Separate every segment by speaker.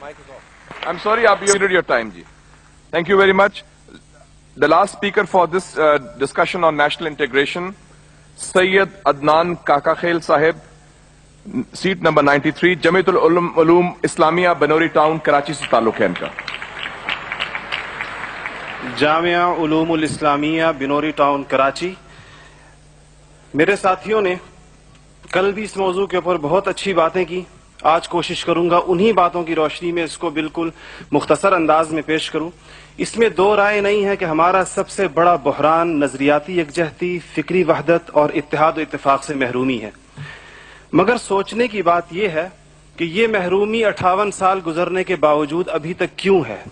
Speaker 1: I'm sorry, you exceeded your time, ji. Thank you very much. The last speaker for this discussion on national integration, Sayyid Adnan Kakakhail Sahib, seat number 93, Jamiatul Ulum Islamia, Banori Town, Karachi se ताल्लुक है इनका.
Speaker 2: Jamia उलूमुल Islamia Binori town Karachi. मेरे साथियों ने कल भी इस मौजू के ऊपर बहुत अच्छी बातें की. आज कोशिश करूंगा उन्हीं बातों की रोशनी में इसको बिल्कुल मुख्तसर अंदाज में पेश करूं. इसमें दो राय नहीं है कि हमारा सबसे बड़ा बहरान नजरियाती यकजहती, फिक्री वहदत और इत्तेहाद व इत्तेफाक से महरूमी है. मगर सोचने की बात यह है कि ये महरूमी 58 साल गुजरने के बावजूद अभी तक क्यों है.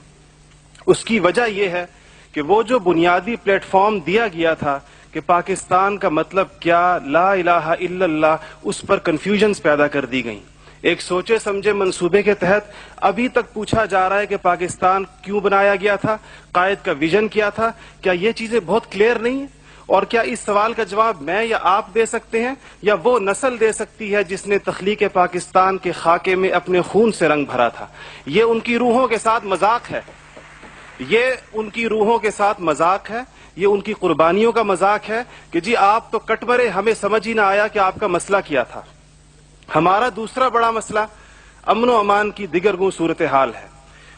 Speaker 2: उसकी वजह यह है कि वो जो बुनियादी प्लेटफॉर्म दिया गया था कि पाकिस्तान का मतलब क्या, ला इलाहा इल्लल्लाह, उस पर कंफ्यूजन्स पैदा कर दी गई. एक सोचे समझे मंसूबे के तहत अभी तक पूछा जा रहा है कि पाकिस्तान क्यों बनाया गया था, कायद का विजन क्या था. क्या ये चीजें बहुत क्लियर नहीं है? और क्या इस सवाल का जवाब मैं या आप दे सकते हैं या वो नस्ल दे सकती है जिसने तख्लीक पाकिस्तान के खाके में अपने खून से रंग भरा था. ये उनकी रूहों के साथ मजाक है, ये उनकी रूहों के साथ मजाक है, ये उनकी कुर्बानियों का मजाक है कि जी आप तो कट मरे, हमें समझ ही ना आया कि आपका मसला क्या था. हमारा दूसरा बड़ा मसला अमन व अमान की दिगरगू सूरत हाल है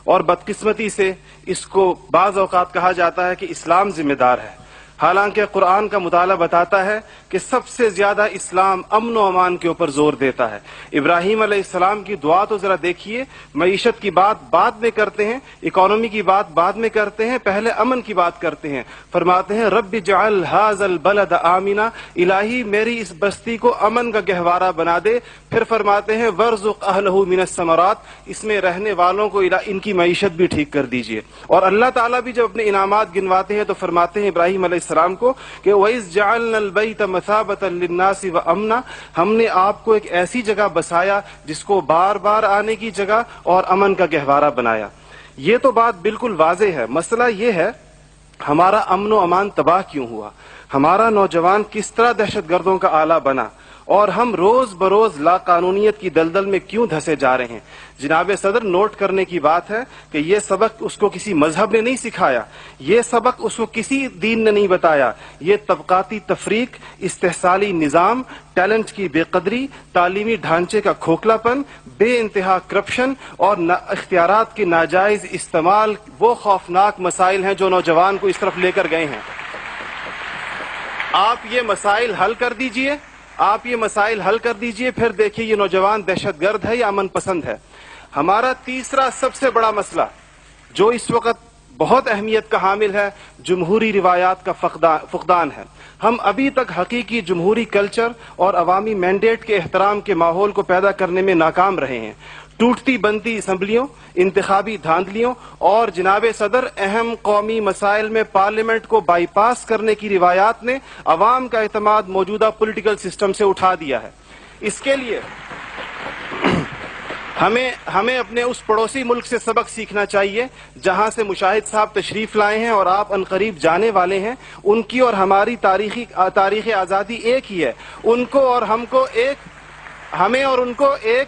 Speaker 2: और बदकिस्मती से इसको बाज़ औक़ात कहा जाता है कि इस्लाम जिम्मेदार है. हालांकि कुरान का मुताला बताता है कि सबसे ज्यादा इस्लाम अमन व अमान के ऊपर जोर देता है. इब्राहीम अलैहिस्सलाम की दुआ तो जरा देखिए. मईशत की बात बाद में करते हैं, इकोनॉमी की बात बाद में करते हैं, पहले अमन की बात करते हैं. फरमाते हैं रब्बि जअल हाज़ल बलद आमिना, इलाही मेरी इस बस्ती को अमन का गहवारा बना दे. फिर फरमाते हैं वर्ज़ुक़ अहलहु मिनस समरात, इसमें रहने वालों को इनकी मईशत भी ठीक कर दीजिए. और अल्लाह ताला भी जब अपने इनामात गिनवाते हैं तो फरमाते हैं इब्राहीम अलैहिस्सलाम को कि वइज़ जअलनल बैत मसाबतन लिन्नासि व अमना, हमने आपको एक ऐसी जगह बसाया जिसको बार बार आने की जगह और अमन का गहवारा बनाया. ये तो बात बिल्कुल वाज़े है. मसला ये है हमारा अमन व अमान तबाह क्यों हुआ, हमारा नौजवान किस तरह दहशतगर्दों का आला बना और हम रोज बरोज लाकानूनियत की दलदल में क्यों धंसे जा रहे हैं. जनाब सदर, नोट करने की बात है कि यह सबक उसको किसी मजहब ने नहीं सिखाया, यह सबक उसको किसी दीन ने नहीं बताया. ये तबकाती तफरीक, इस्तेहसाली निज़ाम, टैलेंट की बेकदरी, तालीमी ढांचे का खोखलापन, बे इंतहा करप्शन और इख्तियारात के नाजायज इस्तेमाल वो खौफनाक मसाइल हैं जो नौजवान को इस तरफ लेकर गए हैं. आप ये मसाइल हल कर दीजिए, आप ये मसाइल हल कर दीजिए, फिर देखिए ये नौजवान दहशतगर्द है या अमन पसंद है. हमारा तीसरा सबसे बड़ा मसला जो इस वक्त बहुत अहमियत का हामिल है, जमहूरी रिवायात का फुकदान है. हम अभी तक हकीकी जमहूरी कल्चर और अवामी मैंडेट के एहतराम के माहौल को पैदा करने में नाकाम रहे हैं. टूटती बनती असम्बलियों, इंतखाबी धांधलियों और जनाब सदर अहम कौमी मसाइल में पार्लियामेंट को बाईपास करने की रिवायात ने अवाम का एतमाद मौजूदा पॉलिटिकल सिस्टम से उठा दिया है. इसके लिए हमें अपने उस पड़ोसी मुल्क से सबक सीखना चाहिए जहां से मुशाहिद साहब तशरीफ लाए हैं और आप अनकरीब जाने वाले हैं. उनकी और हमारी तारीख आज़ादी एक ही है. उनको और हमको हमें और उनको एक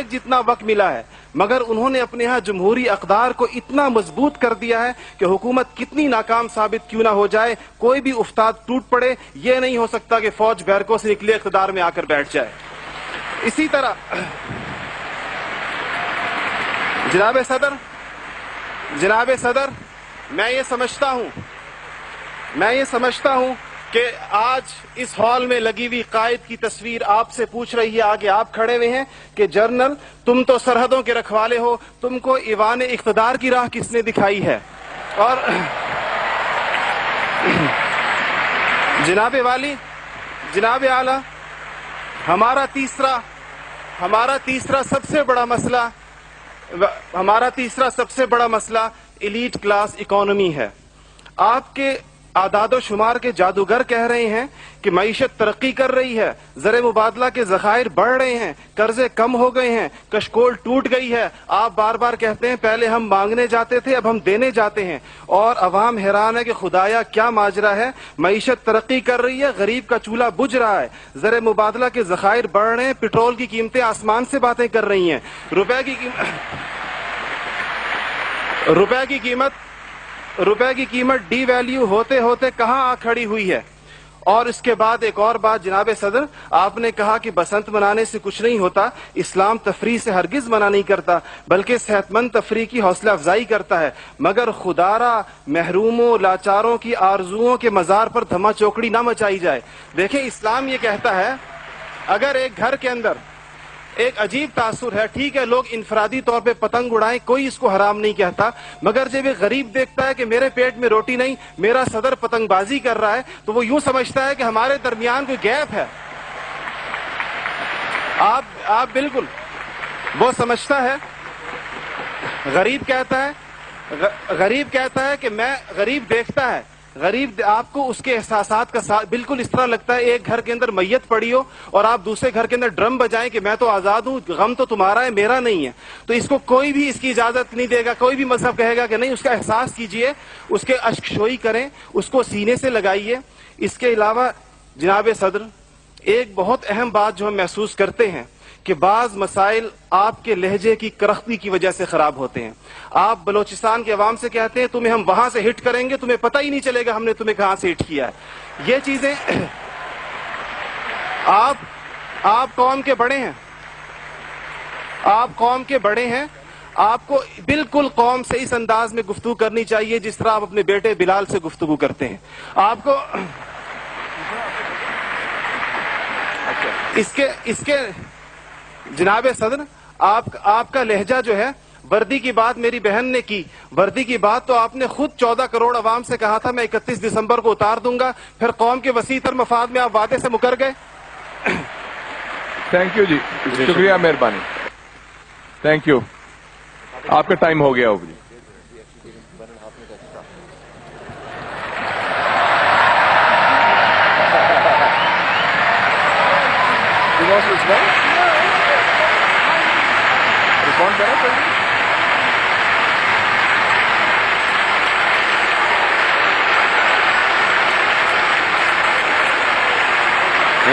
Speaker 2: जितना वक्त मिला है, मगर उन्होंने अपने यहाँ जमहूरी अक़दार को इतना मजबूत कर दिया है कि हुकूमत कितनी नाकाम साबित क्यों ना हो जाए, कोई भी उस्ताद टूट पड़े, ये नहीं हो सकता कि फौज बैरकों से निकले इक़्तिदार में आकर बैठ जाए. इसी तरह जनाब सदर, मैं ये समझता हूं कि आज इस हॉल में लगी हुई कायद की तस्वीर आपसे पूछ रही है, आगे आप खड़े हुए हैं कि जनरल तुम तो सरहदों के रखवाले हो, तुमको ईवान इख्तिदार की राह किसने दिखाई है. और जनाब वाली, जनाब आला, हमारा तीसरा सबसे बड़ा मसला एलीट क्लास इकोनॉमी है. आपके आदादो शुमार के जादूगर कह रहे हैं कि मईशत तरक्की कर रही है, ज़र मुबादला के ज़खायर बढ़ रहे हैं, कर्जे कम हो गए हैं, कशकोल टूट गई है. आप बार बार कहते हैं पहले हम मांगने जाते थे, अब हम देने जाते हैं. और अवाम हैरान है कि खुदाया क्या माजरा है. मईशत तरक्की कर रही है, गरीब का चूल्हा बुझ रहा है, ज़र मुबादला के ज़खायर बढ़ रहे हैं, पेट्रोल की कीमतें आसमान से बातें कर रही हैं, रुपए की روپے کی قیمت ڈی ویلیو ہوتے ہوتے کہاں آ کھڑی ہوئی ہے. اور اس کے بعد ایک اور بات جناب صدر, آپ نے کہا کہ بسنت منانے سے کچھ نہیں ہوتا. اسلام تفریح سے ہرگز منع نہیں کرتا بلکہ صحت مند تفریح کی حوصلہ افزائی کرتا ہے, مگر خدارا محروموں لاچاروں کی آرزوؤں کے مزار پر دھما چوکڑی نہ مچائی جائے. دیکھیں اسلام یہ کہتا ہے اگر ایک گھر کے اندر ایک عجیب تاثر ہے, ٹھیک ہے لوگ انفرادی طور پہ پتنگ اڑائیں, کوئی اس کو حرام نہیں کہتا, مگر جب ایک غریب دیکھتا ہے کہ میرے پیٹ میں روٹی نہیں, میرا صدر پتنگ بازی کر رہا ہے, تو وہ یوں سمجھتا ہے کہ ہمارے درمیان کوئی گیپ ہے. آپ بالکل وہ سمجھتا ہے, غریب کہتا ہے کہ میں, غریب دیکھتا ہے, غریب آپ کو اس کے احساسات کا بالکل اس طرح لگتا ہے ایک گھر کے اندر میت پڑی ہو اور آپ دوسرے گھر کے اندر ڈرم بجائیں کہ میں تو آزاد ہوں, غم تو تمہارا ہے میرا نہیں ہے. تو اس کو کوئی بھی اس کی اجازت نہیں دے گا, کوئی بھی مذہب کہے گا کہ نہیں, اس کا احساس کیجئے, اس کے اشک شوئی کریں, اس کو سینے سے لگائیے. اس کے علاوہ جناب صدر ایک بہت اہم بات جو ہم محسوس کرتے ہیں کہ بعض مسائل آپ کے لہجے کی کرختی کی وجہ سے خراب ہوتے ہیں. آپ بلوچستان کے عوام سے کہتے ہیں تمہیں ہم وہاں سے ہٹ کریں گے, تمہیں پتہ ہی نہیں چلے گا ہم نے تمہیں کہاں سے ہٹ کیا ہے. یہ چیزیں آپ قوم کے بڑے ہیں, آپ کو بالکل قوم سے اس انداز میں گفتگو کرنی چاہیے جس طرح آپ اپنے بیٹے بلال سے گفتگو کرتے ہیں. آپ کو اس کے جناب صدر آپ کا لہجہ جو ہے, وردی کی بات میری بہن نے کی, وردی کی بات تو آپ نے خود 14 کروڑ عوام سے کہا تھا میں 31 دسمبر کو اتار دوں گا, پھر قوم کے وسیع تر مفاد میں آپ وعدے سے مکر گئے.
Speaker 1: تھینک یو جی, شکریہ, مہربانی, تھینک یو. آپ کا ٹائم ہو گیا ہوگا جی.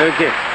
Speaker 2: Okay.